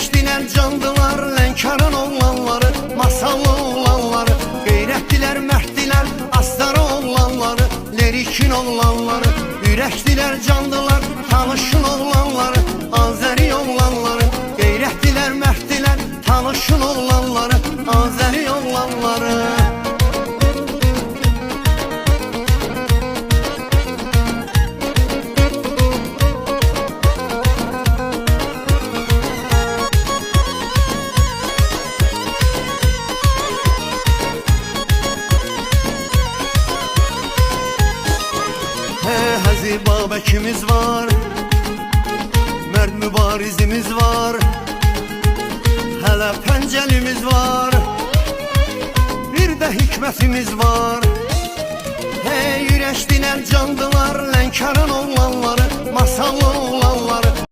Yüreşdilər candılar, Lənkəran oğlanları, masallı oğlanları, qeyrətdilər, mərddilər, astarı oğlanları, lerikin oğlanları. Yüreşdilər candılar, tanışın oğlanları, Azəri oğlanları, qeyrətdilər, mərddilər, tanışın oğlanları, Azəri oğlanları. Həzi Babəkimiz var, mərd mübarizimiz var, hələ pəncəlimiz var, bir də hikmətimiz var. Yüreşdilər candılar, Lənkəran oğlanları, masallı oğlanları.